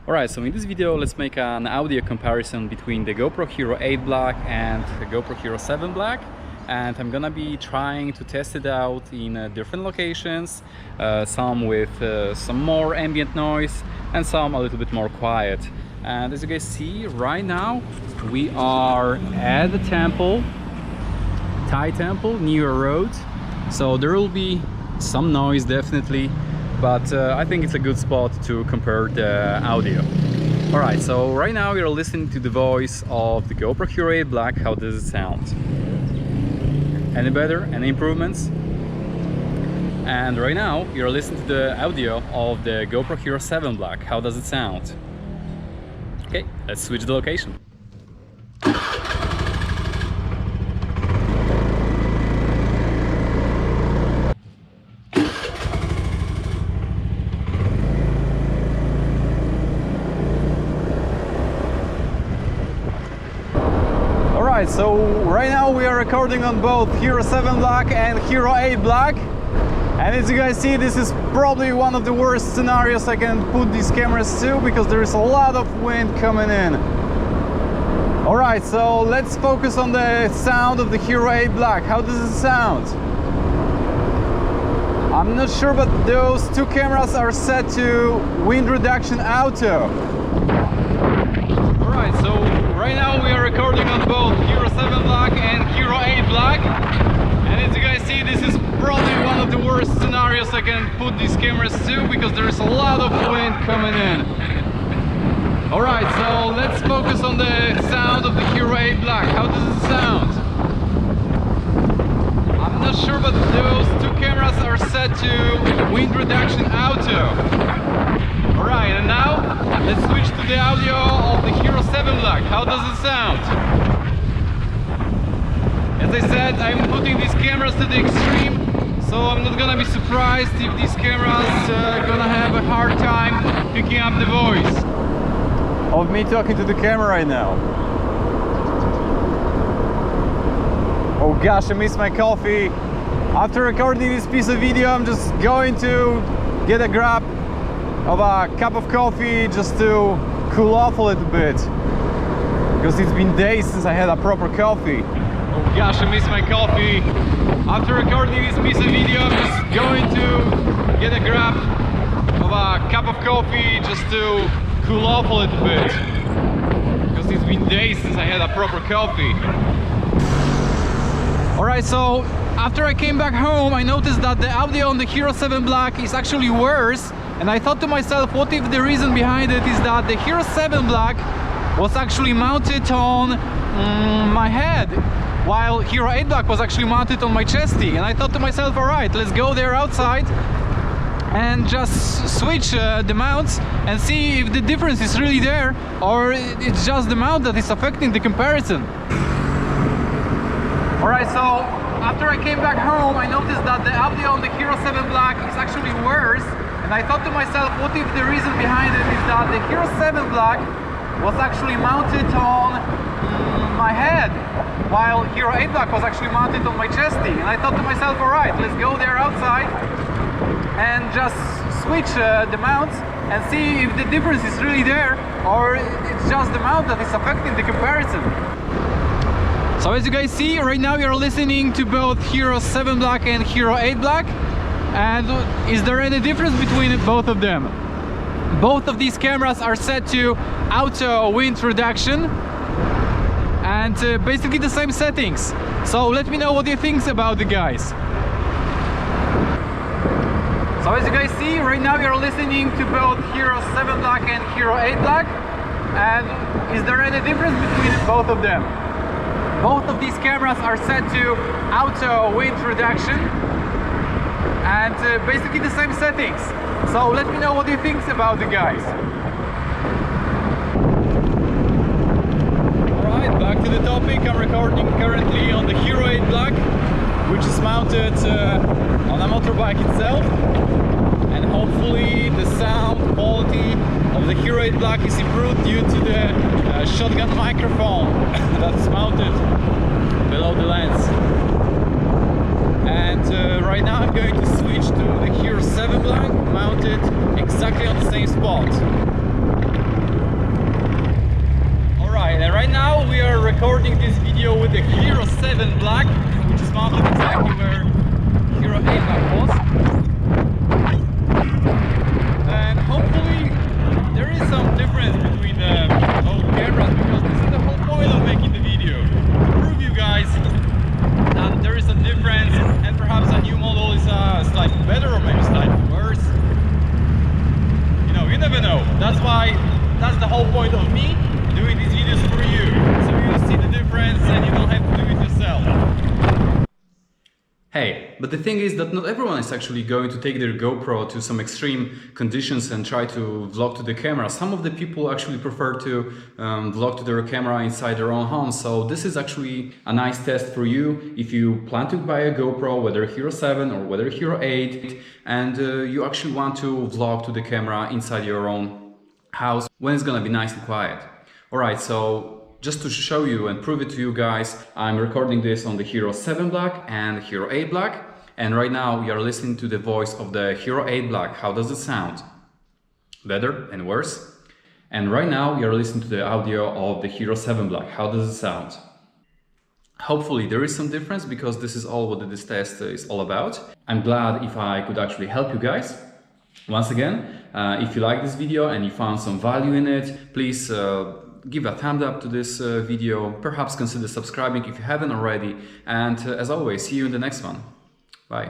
Alright, so in this video let's make an audio comparison between the GoPro Hero 8 Black and the GoPro Hero 7 Black, and I'm gonna be trying to test it out in different locations, some with some more ambient noise and some a little bit more quiet. And as you guys see right now, we are at the temple, Thai temple near a road, so there will be some noise definitely, but I think it's a good spot to compare the audio. Alright, so right now you're listening to the voice of the GoPro Hero 8 Black. How does it sound? Any better? Any improvements? And right now you're listening to the audio of the GoPro Hero 7 Black. How does it sound? Okay, let's switch the location. Alright, so right now we are recording on both Hero 7 Black and Hero 8 Black. And as you guys see, this is probably one of the worst scenarios I can put these cameras to, because there is a lot of wind coming in. Alright, so let's focus on the sound of the Hero 8 Black. How does it sound? I'm not sure, but those two cameras are set to wind reduction auto. Alright, so right now we are recording on both Hero 7 Black and Hero 8 Black. And as you guys see, this is probably one of the worst scenarios I can put these cameras to, because there is a lot of wind coming in. Alright, so let's focus on the sound of the Hero 8 Black. How does it sound? I'm not sure, but those two cameras are set to wind reduction auto. Alright, and now let's switch to the audio of the Hero 7 Black. How does it sound? As I said, I'm putting these cameras to the extreme, so I'm not gonna be surprised if these cameras gonna have a hard time picking up the voice of me talking to the camera right now. Oh gosh, I missed my coffee. After recording this piece of video, I'm just going to get a grab of a cup of coffee just to cool off a little bit, because it's been days since I had a proper coffee. Oh gosh, I missed my coffee. After recording this piece of video, I'm just going to get a grab of a cup of coffee just to cool off a little bit, because it's been days since I had a proper coffee. Alright, so after I came back home, I noticed that the audio on the Hero 7 Black is actually worse. And I thought to myself, what if the reason behind it is that the Hero 7 Black was actually mounted on my head, while Hero 8 Black was actually mounted on my chesty. And I thought to myself, alright, let's go there outside and just switch the mounts and see if the difference is really there, or it's just the mount that is affecting the comparison. Alright, so after I came back home, I noticed that the audio on the Hero 7 Black is actually worse. And I thought to myself, what if the reason behind it is that the Hero 7 Black was actually mounted on my head, while Hero 8 Black was actually mounted on my chesty. And I thought to myself, alright, let's go there outside and just switch the mounts and see if the difference is really there, or it's just the mount that is affecting the comparison. So as you guys see, right now you're listening to both Hero 7 Black and Hero 8 Black. And is there any difference between both of them? Both of these cameras are set to auto wind reduction, and basically the same settings. So let me know what you think about the guys. So as you guys see, right now you're listening to both Hero 7 Black and Hero 8 Black. And is there any difference between both of them? Both of these cameras are set to auto wind reduction, and basically the same settings. So let me know what you think about the guys. Alright, back to the topic. I'm recording currently on the Hero 8 Black, which is mounted on a motorbike itself. And hopefully the sound quality of the Hero 8 Black is improved due to the shotgun microphone that's mounted below the lens. And right now I'm going to switch to the Hero 7 Black, mounted exactly on the same spot. the Hero 7 Black, which is mounted exactly where Hero 8 Black was. And hopefully there is some difference between the both cameras, because this is the whole point of making the video. To prove you guys that there is a difference, and perhaps a new model is slightly better or maybe slightly worse. You know, you never know. That's the whole point of me doing these videos for you, so you see the difference and you don't have to do it yourself. Hey, but the thing is that not everyone is actually going to take their GoPro to some extreme conditions and try to vlog to the camera. Some of the people actually prefer to vlog to their camera inside their own home. So this is actually a nice test for you if you plan to buy a GoPro, whether Hero 7 or whether Hero 8, and you actually want to vlog to the camera inside your own house when it's gonna be nice and quiet. Alright, so just to show you and prove it to you guys, I'm recording this on the Hero 7 Black and Hero 8 Black, and right now we are listening to the voice of the Hero 8 Black. How does it sound? Better and worse? And right now we are listening to the audio of the Hero 7 Black. How does it sound? Hopefully there is some difference, because this is all what this test is all about. I'm glad if I could actually help you guys. Once again, if you like this video and you found some value in it, please give a thumbs up to this video, perhaps consider subscribing if you haven't already, and as always, see you in the next one. Bye.